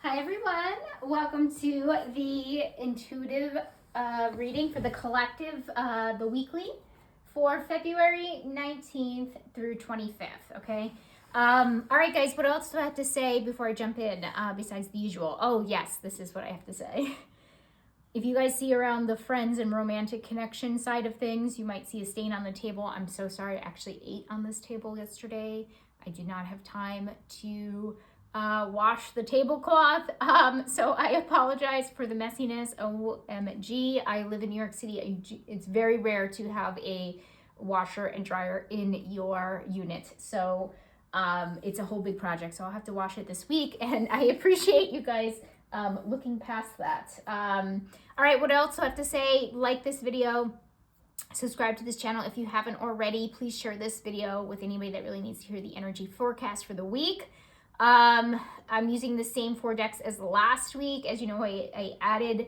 Hi everyone, welcome to the intuitive reading for the collective, the weekly for February 19th through 25th, okay? All right guys, what else do I have to say before I jump in besides the usual? Oh yes, this is what I have to say. If you guys see around the friends and romantic connection side of things, you might see a stain on the table. I'm so sorry, I actually ate on this table yesterday. I did not have time to wash the tablecloth. So I apologize for the messiness. OMG, I live in New York City. It's very rare to have a washer and dryer in your unit. So it's a whole big project. So I'll have to wash it this week. And I appreciate you guys looking past that. All right, what else do I have to say? Like this video. Subscribe to this channel if you haven't already. Please share this video with anybody that really needs to hear the energy forecast for the week. I'm using the same 4 decks as last week. As you know, I added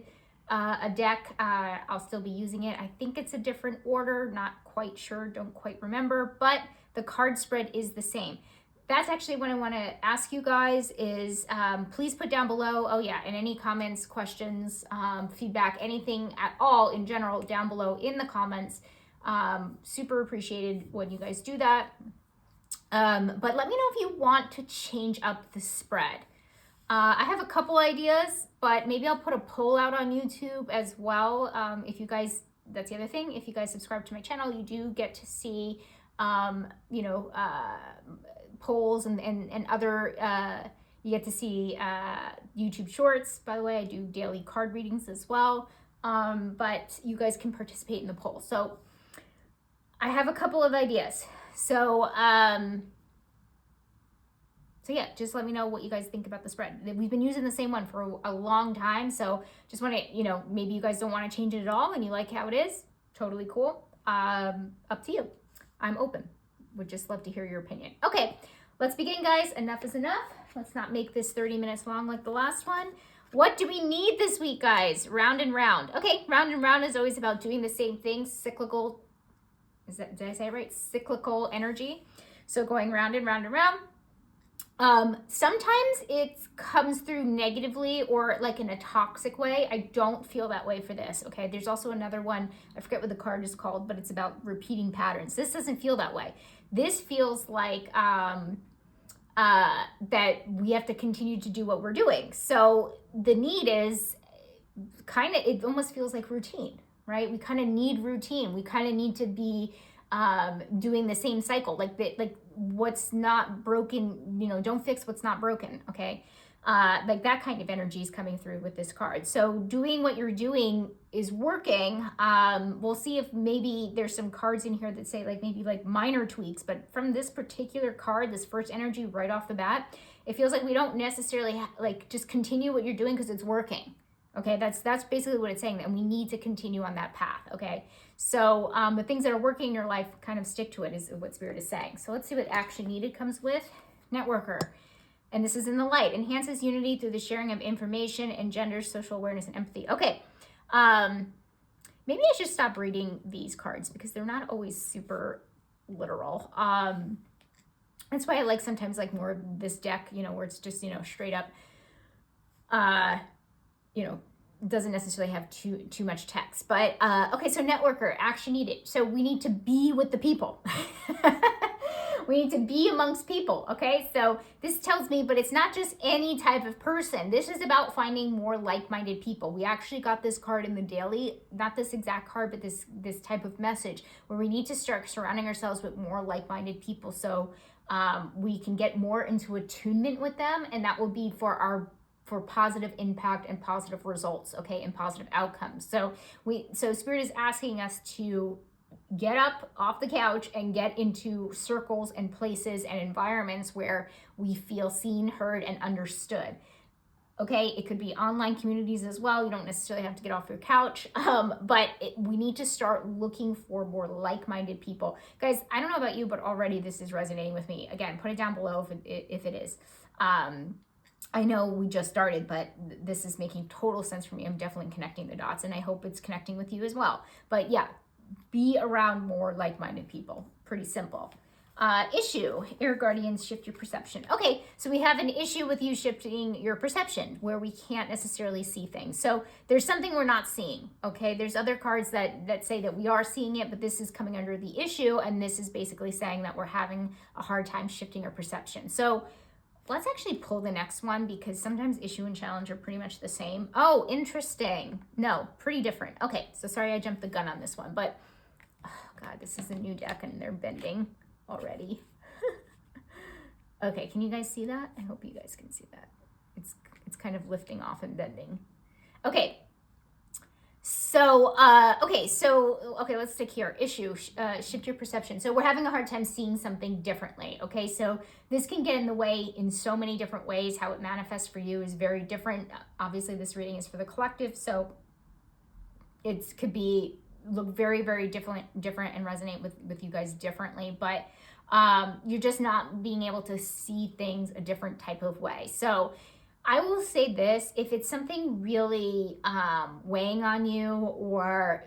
a deck. I'll still be using it. I think it's a different order. Not quite sure. Don't quite remember. But the card spread is the same. That's actually what I want to ask you guys is please put down below, oh yeah, and any comments, questions, feedback, anything at all in general down below in the comments. Super appreciated when you guys do that. But let me know if you want to change up the spread. I have a couple ideas, but maybe I'll put a poll out on YouTube as well. If you guys, that's the other thing, if you guys subscribe to my channel, you do get to see, polls and other, you get to see YouTube shorts. By the way, I do daily card readings as well, but you guys can participate in the poll. So I have a couple of ideas. So yeah, just let me know what you guys think about the spread. We've been using the same one for a long time, so just want to, maybe you guys don't want to change it at all and you like how it is. Totally cool. Up to you. I'm open. Would just love to hear your opinion. Okay, let's begin, guys. Enough is enough. Let's not make this 30 minutes long like the last one. What do we need this week, guys? Round and round. Okay, round and round is always about doing the same thing. Cyclical, did I say it right? Cyclical energy. So going round and round and round. Sometimes it comes through negatively or like in a toxic way. I don't feel that way for this. Okay. There's also another one. I forget what the card is called, but it's about repeating patterns. This doesn't feel that way. This feels like, that we have to continue to do what we're doing. So the need is kind of, it almost feels like routine, right? We kind of need routine. We kind of need to be, doing the same cycle, like what's not broken, don't fix what's not broken. Okay. Like that kind of energy is coming through with this card. So doing what you're doing is working. We'll see if maybe there's some cards in here that say maybe minor tweaks, but from this particular card, this first energy right off the bat, it feels like we don't necessarily just continue what you're doing because it's working. Okay, that's basically what it's saying, that we need to continue on that path. Okay, so the things that are working in your life, kind of stick to it, is what Spirit is saying. So let's see what action needed comes with Networker. And this is in the light. Enhances unity through the sharing of information, engenders social awareness and empathy. Okay, maybe I should stop reading these cards because they're not always super literal. That's why I like sometimes more of this deck, where it's just, straight up, doesn't necessarily have too much text. But okay, so networker, action needed. So we need to be with the people. We need to be amongst people. Okay, so this tells me, but it's not just any type of person. This is about finding more like-minded people. We actually got this card in the daily, not this exact card, but this type of message where we need to start surrounding ourselves with more like-minded people, so we can get more into attunement with them, and that will be for positive impact and positive results, okay, and positive outcomes. So Spirit is asking us to get up off the couch and get into circles and places and environments where we feel seen, heard, and understood. Okay, it could be online communities as well. You don't necessarily have to get off your couch, but we need to start looking for more like-minded people. Guys, I don't know about you, but already this is resonating with me. Again, put it down below if it is. I know we just started, but this is making total sense for me. I'm definitely connecting the dots, and I hope it's connecting with you as well. But yeah, be around more like-minded people. Pretty simple. issue. Air guardians, shift your perception. Okay, so we have an issue with you shifting your perception where we can't necessarily see things. So there's something we're not seeing. Okay, there's other cards that say that we are seeing it, but this is coming under the issue, and this is basically saying that we're having a hard time shifting our perception. So let's actually pull the next one, because sometimes issue and challenge are pretty much the same. Oh, interesting. No, pretty different. Okay, so sorry I jumped the gun on this one, but oh God, this is a new deck and they're bending already. Okay, can you guys see that? I hope you guys can see that. It's kind of lifting off and bending. Okay. So, okay, let's stick here. Issue, shift your perception. So we're having a hard time seeing something differently, okay? So this can get in the way in so many different ways. How it manifests for you is very different. Obviously, this reading is for the collective, so it could be look very, very different and resonate with you guys differently, but you're just not being able to see things a different type of way. So I will say this, if it's something really weighing on you, or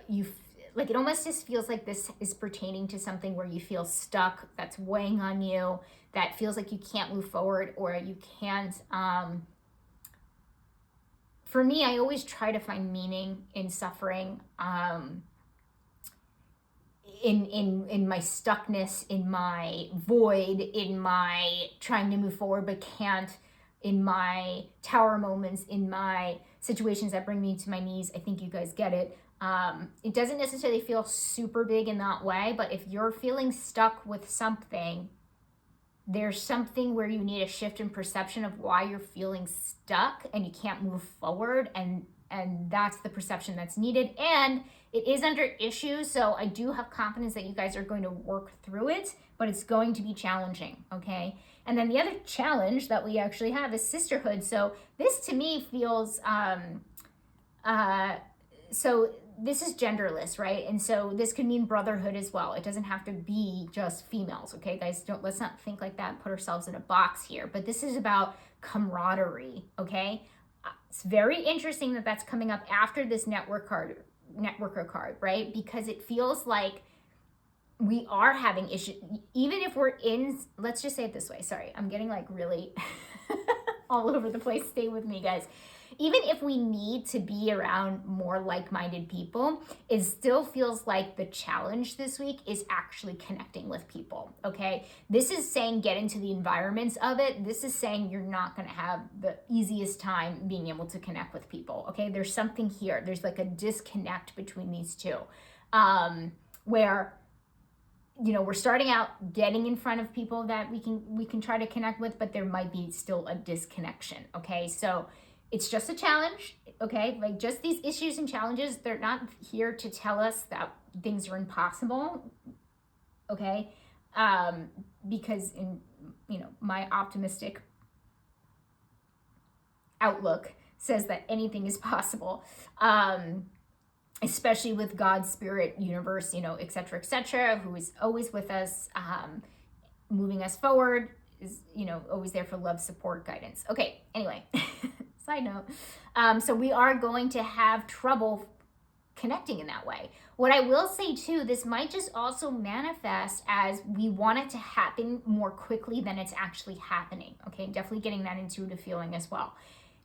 like it almost just feels like this is pertaining to something where you feel stuck, that's weighing on you, that feels like you can't move forward, or you can't, for me, I always try to find meaning in suffering, in my stuckness, in my void, in my trying to move forward but can't, in my tower moments, in my situations that bring me to my knees. I think you guys get it. It doesn't necessarily feel super big in that way, but if you're feeling stuck with something, there's something where you need a shift in perception of why you're feeling stuck and you can't move forward, and that's the perception that's needed. And it is under issues, so I do have confidence that you guys are going to work through it, but it's going to be challenging, okay? And then the other challenge that we actually have is sisterhood. So this to me feels, so this is genderless, right? And so this could mean brotherhood as well. It doesn't have to be just females, okay, guys? Let's not think like that and put ourselves in a box here. But this is about camaraderie, okay? It's very interesting that that's coming up after this networker card, right? Because it feels like we are having issues, even if we're in, let's just say it this way. Sorry, I'm getting like really all over the place. Stay with me, guys. Even if we need to be around more like-minded people, it still feels like the challenge this week is actually connecting with people, okay? This is saying get into the environments of it. This is saying you're not gonna have the easiest time being able to connect with people, okay? There's something here. There's like a disconnect between these two, where, you know, we're starting out getting in front of people that we can try to connect with, but there might be still a disconnection, okay? So it's just a challenge, okay? Like just these issues and challenges, they're not here to tell us that things are impossible, okay? Because in, you know, my optimistic outlook says that anything is possible, especially with God's spirit, universe, you know, et cetera, who is always with us, moving us forward, is, you know, always there for love, support, guidance. Okay, anyway. Side note. So we are going to have trouble connecting in that way. What I will say too, this might just also manifest as we want it to happen more quickly than it's actually happening. Okay, definitely getting that intuitive feeling as well.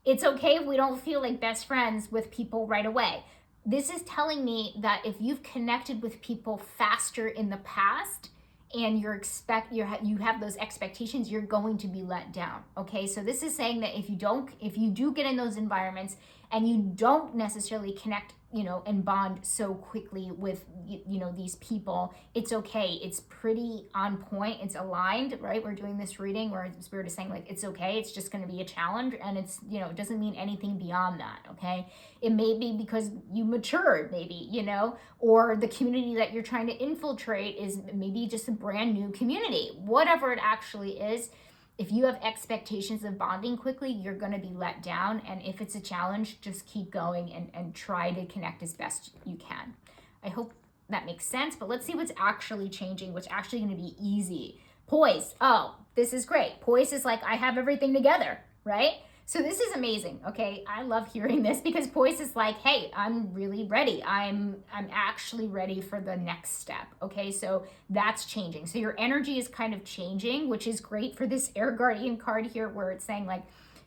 It's okay if we don't feel like best friends with people right away. This is telling me that if you've connected with people faster in the past, and you have those expectations, you're going to be let down, okay? So this is saying that if you do get in those environments and you don't necessarily connect, you know, and bond so quickly with, you know, these people, it's okay. It's pretty on point. It's aligned, right? We're doing this reading where Spirit is saying like, it's okay. It's just going to be a challenge, and it's, you know, it doesn't mean anything beyond that, okay? It may be because you matured, maybe, you know, or the community that you're trying to infiltrate is maybe just a brand new community. Whatever it actually is, if you have expectations of bonding quickly, you're going to be let down. And if it's a challenge, just keep going and try to connect as best you can. I hope that makes sense, but let's see what's actually changing, what's actually going to be easy. Poise. Oh, this is great. Poise is like, I have everything together, right? So this is amazing, okay? I love hearing this because Poise is like, hey, I'm really ready. I'm actually ready for the next step, okay? So that's changing. So your energy is kind of changing, which is great for this Air Guardian card here, where it's saying like,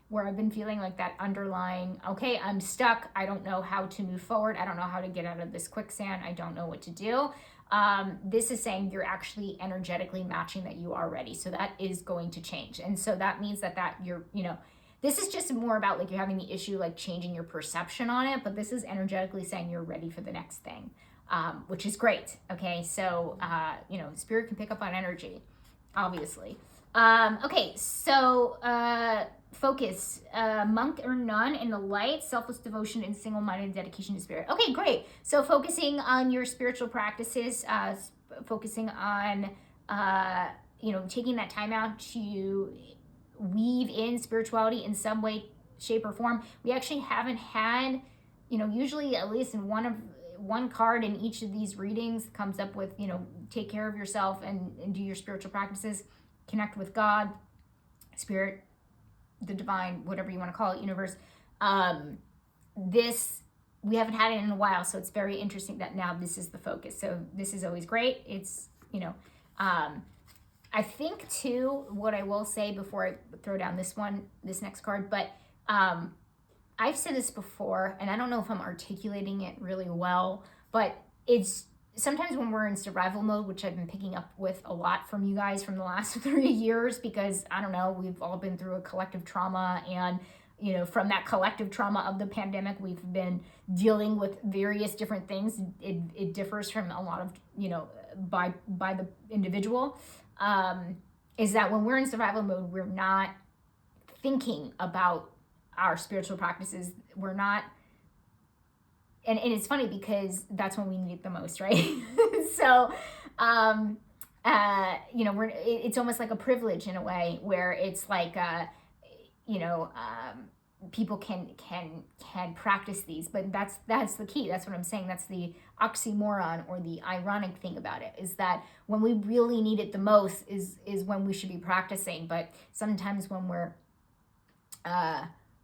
where I've been feeling like that underlying, okay, I'm stuck. I don't know how to move forward. I don't know how to get out of this quicksand. I don't know what to do. This is saying you're actually energetically matching that you are ready. So that is going to change. And so that means that you're, this is just more about like you're having the issue like changing your perception on it, but this is energetically saying you're ready for the next thing, which is great. Okay, so spirit can pick up on energy, obviously. Okay, so focus, monk or nun in the light, selfless devotion and single-minded dedication to spirit. Okay, great. So focusing on your spiritual practices, focusing on taking that time out to weave in spirituality in some way, shape, or form. We actually haven't had, usually at least in one card in each of these readings comes up with, take care of yourself and do your spiritual practices, connect with God, spirit, the divine, whatever you want to call it, universe. This, we haven't had it in a while, so it's very interesting that now this is the focus. So this is always great. It's, I think too, what I will say before I throw down this next card, but I've said this before, and I don't know if I'm articulating it really well, but it's sometimes when we're in survival mode, which I've been picking up with a lot from you guys from the last 3 years, because I don't know, we've all been through a collective trauma, and from that collective trauma of the pandemic, we've been dealing with various different things. It differs from a lot of, by the individual. Is that when we're in survival mode, we're not thinking about our spiritual practices. We're not, and it's funny because that's when we need it the most, right? So, it's almost like a privilege in a way, where it's like, people can practice these, but that's the key. That's what I'm saying. That's the oxymoron, or the ironic thing about it, is that when we really need it the most is when we should be practicing. But sometimes when we're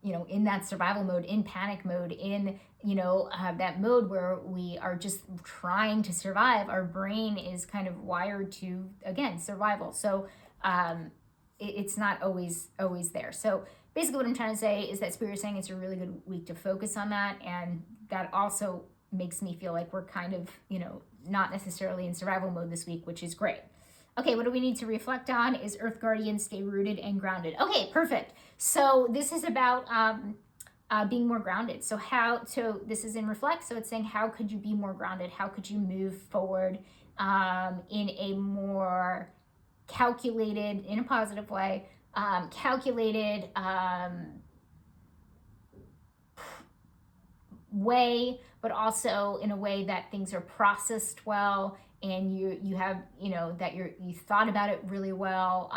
in that survival mode, in panic mode, in that mode where we are just trying to survive, our brain is kind of wired to, again, survival. So it's not always there. So basically what I'm trying to say is that Spirit is saying it's a really good week to focus on that, and that also makes me feel like we're kind of, not necessarily in survival mode this week, which is great. Okay, what do we need to reflect on is Earth Guardian, stay rooted and grounded. Okay, perfect. So this is about being more grounded. So this is in reflect, so it's saying how could you be more grounded? How could you move forward in a more calculated, in a positive way, calculated way, but also in a way that things are processed well, and you have, that you thought about it really well.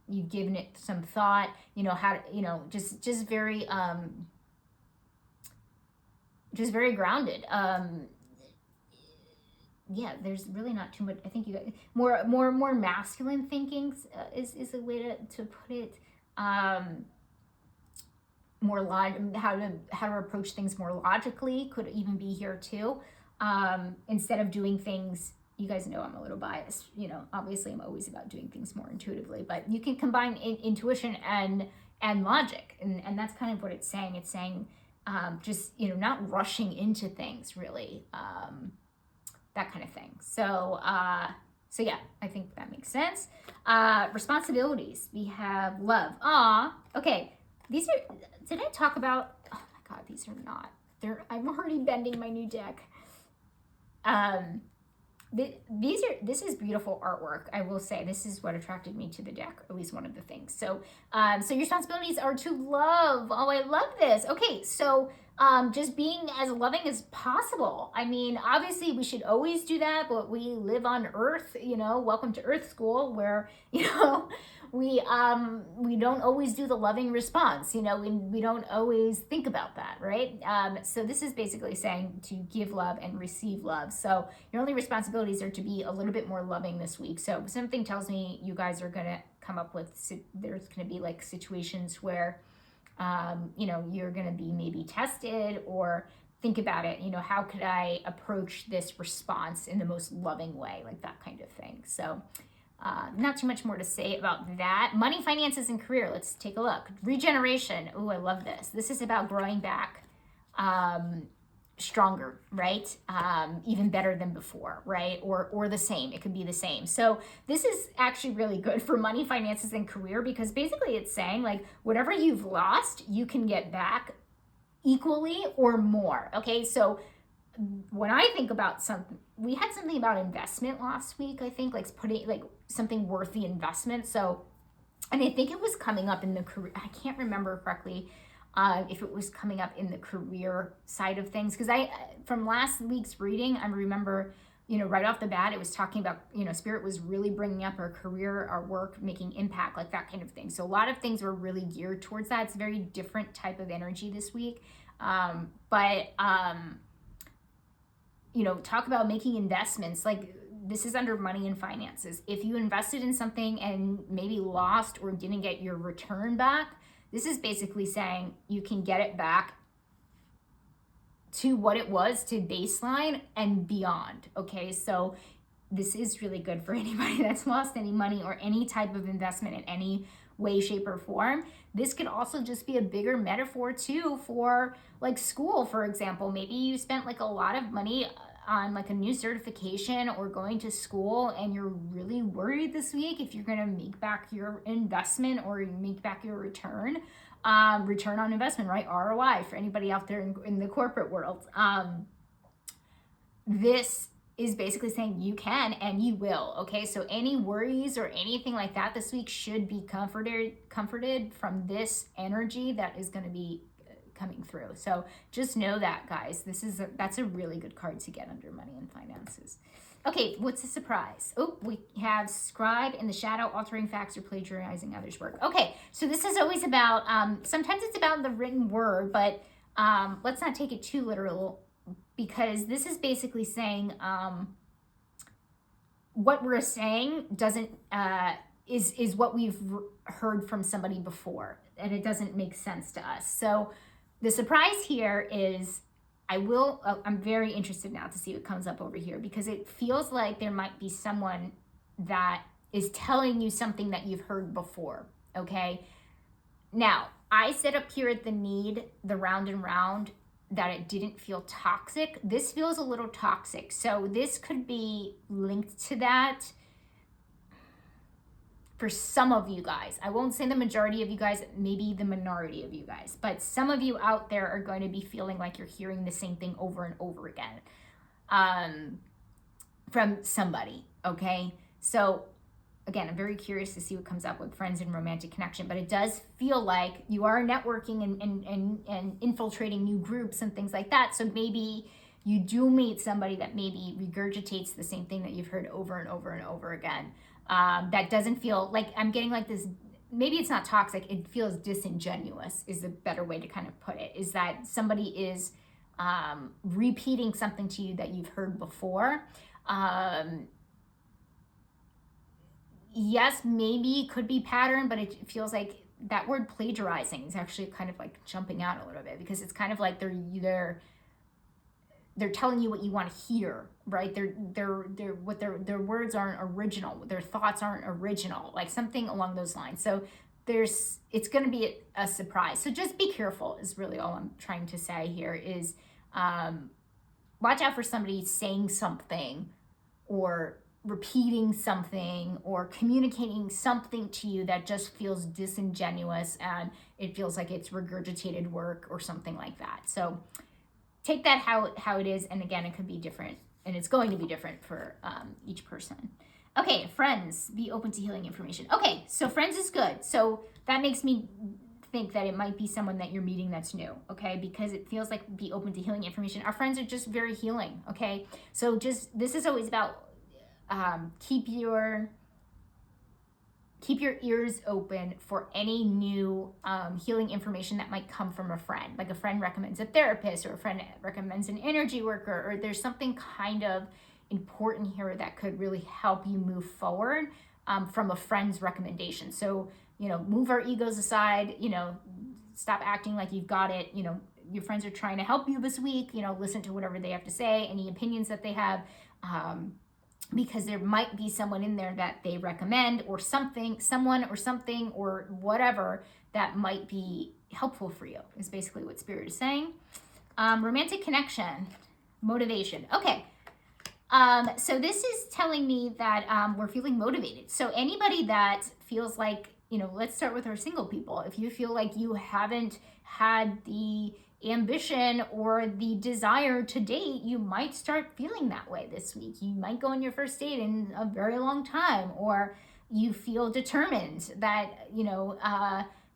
You've given it some thought, how to, just very grounded. Yeah, there's really not too much. I think you got more masculine thinking is a way to put it. More how to approach things more logically could even be here too. Instead of doing things, you guys know I'm a little biased. Obviously I'm always about doing things more intuitively, but you can combine intuition and logic, and that's kind of what it's saying. It's saying just not rushing into things, really. That kind of thing. So yeah, I think that makes sense. Responsibilities. We have love. Okay. These are, did I talk about, oh my God, these are not, I'm already bending my new deck. This is beautiful artwork. I will say this is what attracted me to the deck, at least one of the things. So your responsibilities are to love. Oh, I love this. Okay, so just being as loving as possible. I mean, obviously we should always do that, but we live on Earth, welcome to Earth School, where, we don't always do the loving response, we don't always think about that, right? So this is basically saying to give love and receive love. So your only responsibilities are to be a little bit more loving this week. So something tells me you guys are going to come up with, there's going to be like situations where you're going to be maybe tested, or think about it, how could I approach this response in the most loving way, like that kind of thing. So not too much more to say about that. Money, finances, and career. Let's take a look. Regeneration. Oh, I love this. This is about growing back stronger, right? Even better than before, right? Or the same. It could be the same. So this is actually really good for money, finances, and career, because basically it's saying like whatever you've lost, you can get back equally or more. Okay, so when I think about something, we had something about investment last week, I think, like putting like something worth the investment. So, and I think it was coming up in the career, I can't remember correctly if it was coming up in the career side of things, because from last week's reading, I remember, right off the bat, it was talking about, Spirit was really bringing up our career, our work, making impact, like that kind of thing. So a lot of things were really geared towards that. It's a very different type of energy this week. Talk about making investments. Like this is under money and finances. If you invested in something and maybe lost or didn't get your return back, this is basically saying you can get it back to what it was, to baseline and beyond. Okay, so this is really good for anybody that's lost any money or any type of investment in any way, shape, or form. This could also just be a bigger metaphor too for like school, for example. Maybe you spent like a lot of money on like a new certification or going to school, and you're really worried this week if you're going to make back your investment or make back your return on investment, right? ROI for anybody out there in the corporate world. This is basically saying you can and you will. Okay, so any worries or anything like that this week should be comforted from this energy that is going to be coming through. So just know that, guys. That's a really good card to get under money and finances. Okay, what's the surprise? Oh, we have scribe in the shadow, altering facts or plagiarizing others' work. Okay, so this is always about, sometimes it's about the written word, but let's not take it too literal, because this is basically saying what we're saying doesn't is what we've heard from somebody before, and it doesn't make sense to us. So the surprise here is I'm very interested now to see what comes up over here, because it feels like there might be someone that is telling you something that you've heard before. Okay, now I said up here at the round and round, that it didn't feel toxic. This feels a little toxic. So this could be linked to that for some of you guys. I won't say the majority of you guys, maybe the minority of you guys, but some of you out there are going to be feeling like you're hearing the same thing over and over again from somebody, okay? So again, I'm very curious to see what comes up with friends and romantic connection, but it does feel like you are networking and infiltrating new groups and things like that. So maybe you do meet somebody that maybe regurgitates the same thing that you've heard over and over and over again. That doesn't feel like, I'm getting like this, maybe it's not toxic, it feels disingenuous is a better way to kind of put it, is that somebody is repeating something to you that you've heard before. Yes, maybe it could be pattern, but it feels like that word plagiarizing is actually kind of like jumping out a little bit, because it's kind of like they're telling you what you want to hear, right? Their words aren't original, their thoughts aren't original, like something along those lines. So it's going to be a surprise. So just be careful is really all I'm trying to say here, is watch out for somebody saying something or repeating something or communicating something to you that just feels disingenuous, and it feels like it's regurgitated work or something like that. So take that how it is, and again, it could be different, and it's going to be different for each person. Okay, friends, be open to healing information. Okay, so friends is good. So that makes me think that it might be someone that you're meeting that's new, okay? Because it feels like be open to healing information. Our friends are just very healing, okay? So this is always about keep your ears open for any new healing information that might come from a friend. Like a friend recommends a therapist, or a friend recommends an energy worker, or there's something kind of important here that could really help you move forward from a friend's recommendation. So, move our egos aside, stop acting like you've got it. You know, your friends are trying to help you this week. You know, listen to whatever they have to say, any opinions that they have, because there might be someone in there that they recommend, or someone or whatever that might be helpful for you, is basically what Spirit is saying. Romantic connection, motivation. Okay. So this is telling me that we're feeling motivated. So anybody that feels like, you know, let's start with our single people. If you feel like you haven't had the ambition or the desire to date, you might start feeling that way this week. You might go on your first date in a very long time, or you feel determined that, you know,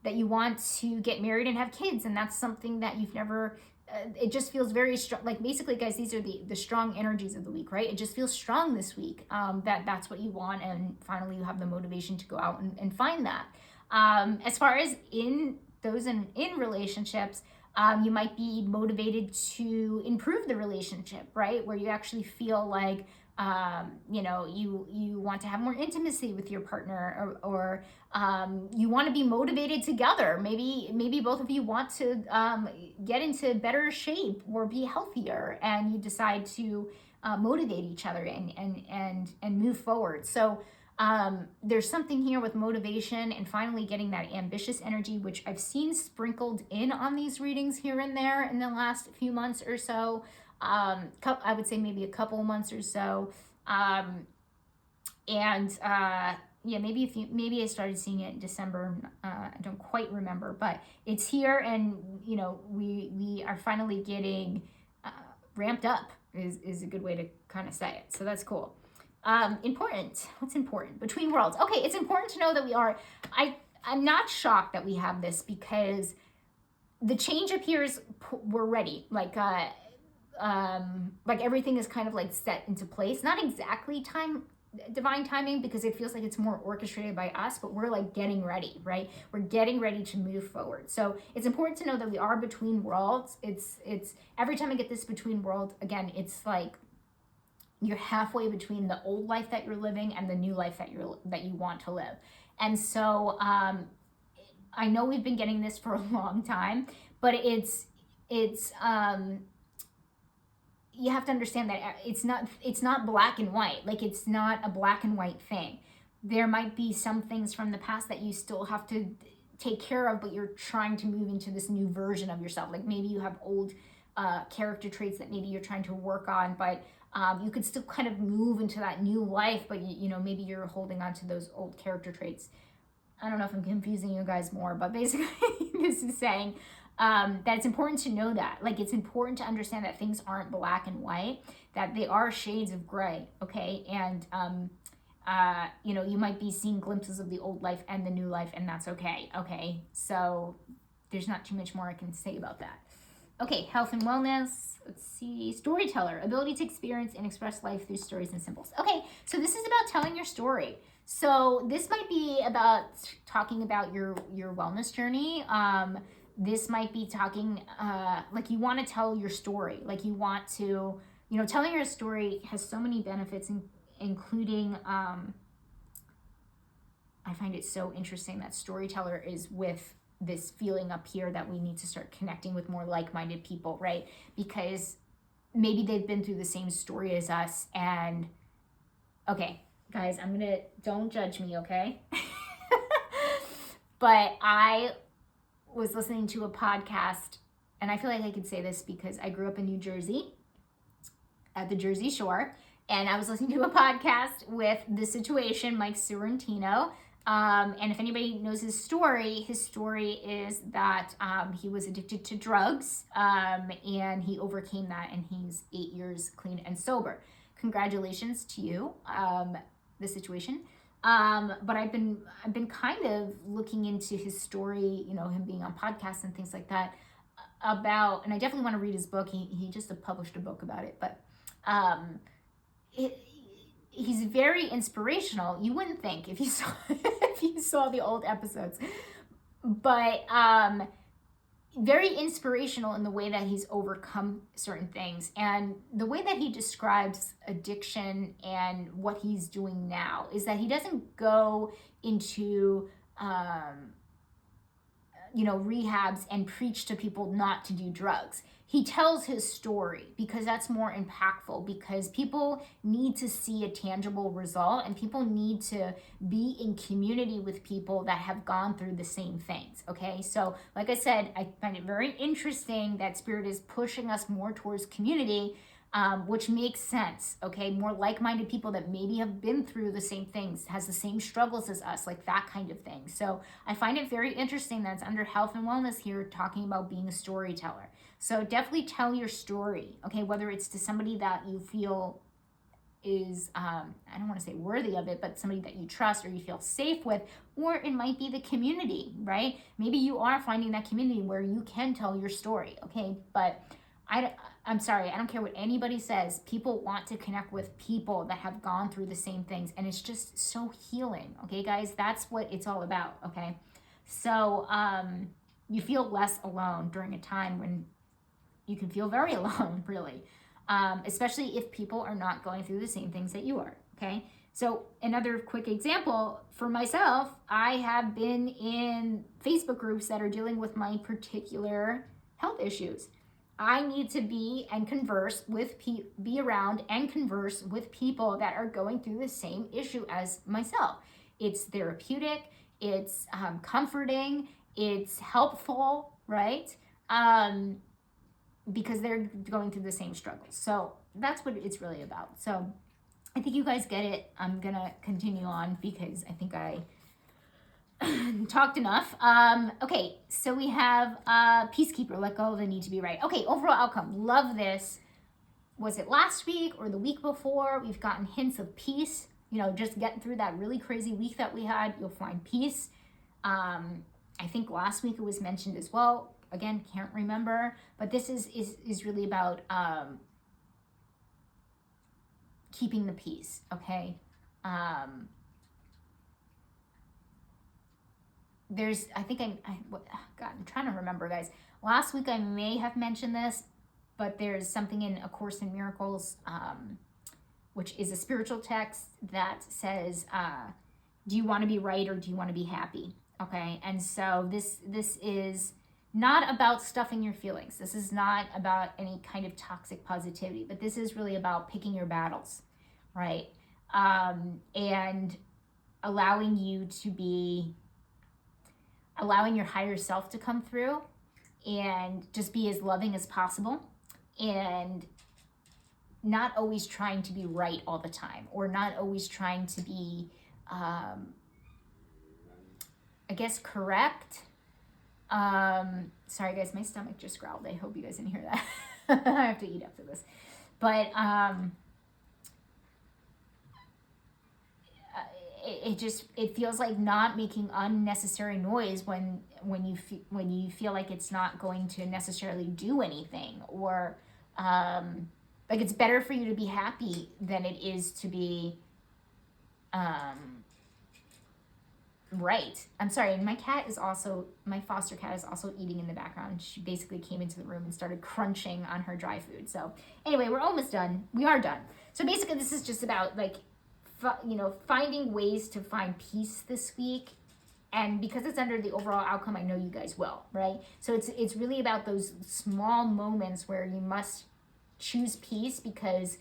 that you want to get married and have kids, and that's something that you've never, it just feels very strong. Like, basically, guys, these are the strong energies of the week, right? It just feels strong this week, that's what you want, and finally you have the motivation to go out and find that. As far as in relationships, you might be motivated to improve the relationship, right? Where you actually feel like, you know, you want to have more intimacy with your partner, or you want to be motivated together. Maybe both of you want to get into better shape or be healthier, and you decide to motivate each other and move forward. So there's something here with motivation and finally getting that ambitious energy, which I've seen sprinkled in on these readings here and there in the last few months or so. I would say maybe a couple of months or so. Yeah, maybe I started seeing it in December. I don't quite remember, but it's here, and you know, we are finally getting ramped up is a good way to kind of say it. So that's cool. Important. What's important? Between worlds. Okay, it's important to know that we are. I'm not shocked that we have this, because the change appears we're ready. Like everything is kind of like set into place. Not exactly divine timing, because it feels like it's more orchestrated by us, but we're like getting ready, right? We're getting ready to move forward. So it's important to know that we are between worlds. It's every time I get this between worlds, again, it's like you're halfway between the old life that you're living and the new life that you want to live. And so I know we've been getting this for a long time, but it's you have to understand that it's not black and white. Like, it's not a black and white thing. There might be some things from the past that you still have to take care of, but you're trying to move into this new version of yourself. Like, maybe you have old character traits that maybe you're trying to work on, but you could still kind of move into that new life, but you know, maybe you're holding on to those old character traits. I don't know if I'm confusing you guys more, but basically this is saying that it's important to know that. Like, it's important to understand that things aren't black and white, that they are shades of gray, okay? And, you know, you might be seeing glimpses of the old life and the new life, and that's okay, okay? So there's not too much more I can say about that. Okay, health and wellness. Let's see. Storyteller, ability to experience and express life through stories and symbols. Okay, so this is about telling your story. So this might be about talking about your wellness journey. This might be talking, like, you want to tell your story. Like, you want to, you know, telling your story has so many benefits, including, I find it so interesting that storyteller is with this feeling up here that we need to start connecting with more like-minded people, right? Because maybe they've been through the same story as us. And okay, guys, don't judge me, okay? But I was listening to a podcast, and I feel like I could say this because I grew up in New Jersey, at the Jersey Shore, and I was listening to a podcast with The Situation, Mike Sorrentino. And if anybody knows his story is that he was addicted to drugs, and he overcame that, and he's 8 years clean and sober. Congratulations to you, The Situation. But I've been kind of looking into his story, you know, him being on podcasts and things like that, about, and I definitely want to read his book. He just published a book about it, but he's very inspirational. You wouldn't think if you saw the old episodes, but very inspirational in the way that he's overcome certain things, and the way that he describes addiction and what he's doing now is that he doesn't go into rehabs and preach to people not to do drugs. He tells his story because that's more impactful, because people need to see a tangible result and people need to be in community with people that have gone through the same things, okay? So like I said, I find it very interesting that Spirit is pushing us more towards community, which makes sense, okay? More like-minded people that maybe have been through the same things, has the same struggles as us, like that kind of thing. So I find it very interesting that it's under health and wellness here, talking about being a storyteller. So definitely tell your story, okay? Whether it's to somebody that you feel is, I don't want to say worthy of it, but somebody that you trust or you feel safe with, or it might be the community, right? Maybe you are finding that community where you can tell your story, okay? But I'm sorry, I don't care what anybody says. People want to connect with people that have gone through the same things, and it's just so healing, okay, guys? That's what it's all about, okay? So you feel less alone during a time when you can feel very alone, really, especially if people are not going through the same things that you are, okay? So another quick example for myself, I have been in Facebook groups that are dealing with my particular health issues. I need to be around and converse with people that are going through the same issue as myself. It's therapeutic, it's comforting, it's helpful, right? Because they're going through the same struggles. So that's what it's really about. So I think you guys get it. I'm gonna continue on because I think I talked enough. Okay, so we have Peacekeeper, let go of the need to be right. Okay, overall outcome, love this. Was it last week or the week before? We've gotten hints of peace. Just getting through that really crazy week that we had, you'll find peace. I think last week it was mentioned as well. Again, can't remember, but this is really about keeping the peace, okay? I'm trying to remember, guys. Last week I may have mentioned this, but there's something in A Course in Miracles, which is a spiritual text that says, do you want to be right or do you want to be happy? Okay, and so this is not about stuffing your feelings. This is not about any kind of toxic positivity, but this is really about picking your battles, right? And allowing your higher self to come through and just be as loving as possible, and not always trying to be right all the time, or not always trying to be, correct. Sorry guys, my stomach just growled. I hope you guys didn't hear that. I have to eat after this. But it feels like not making unnecessary noise when you feel like it's not going to necessarily do anything, or like it's better for you to be happy than it is to be right. I'm sorry, and my foster cat is also eating in the background. She basically came into the room and started crunching on her dry food. So anyway, we're almost done. We are done. So basically this is just about finding ways to find peace this week. And because it's under the overall outcome, I know you guys will, right? So it's really about those small moments where you must choose peace, because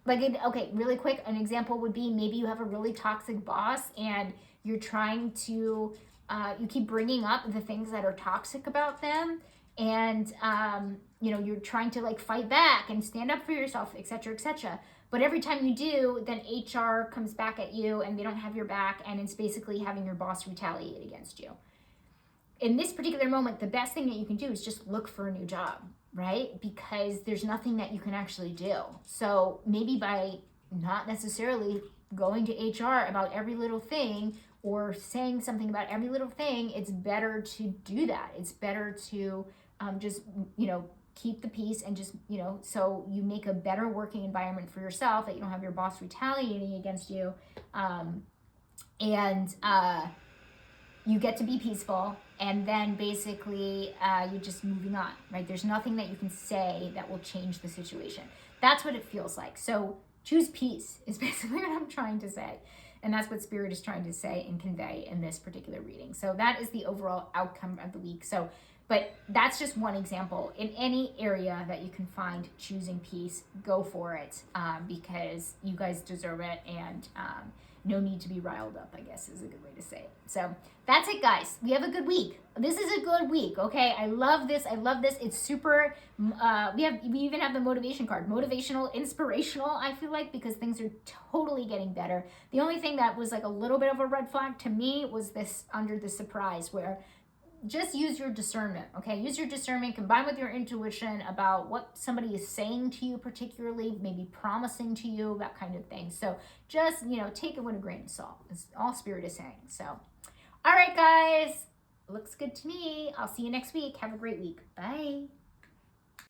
really quick, an example would be maybe you have a really toxic boss and you're trying to, you keep bringing up the things that are toxic about them, and, you're trying to fight back and stand up for yourself, et cetera, et cetera. But every time you do, then HR comes back at you and they don't have your back, and it's basically having your boss retaliate against you. In this particular moment, the best thing that you can do is just look for a new job, right? Because there's nothing that you can actually do. So maybe by not necessarily going to HR about every little thing or saying something about every little thing, it's better to do that. It's better to just, keep the peace and just, so you make a better working environment for yourself, that you don't have your boss retaliating against you. And you get to be peaceful, and then basically you're just moving on, right? There's nothing that you can say that will change the situation. That's what it feels like. So choose peace is basically what I'm trying to say. And that's what Spirit is trying to say and convey in this particular reading. So that is the overall outcome of the week. So, but that's just one example. In any area that you can find choosing peace, go for it, because you guys deserve it, and no need to be riled up, I guess is a good way to say it. So that's it, guys. We have a good week. This is a good week, okay? I love this. I love this. It's super, we even have the motivation card. Motivational, inspirational, I feel like, because things are totally getting better. The only thing that was like a little bit of a red flag to me was this under the surprise, where just use your discernment, okay? Use your discernment, combine with your intuition about what somebody is saying to you, particularly, maybe promising to you, that kind of thing. So just, take it with a grain of salt. It's all Spirit is saying. So, all right, guys. Looks good to me. I'll see you next week. Have a great week. Bye.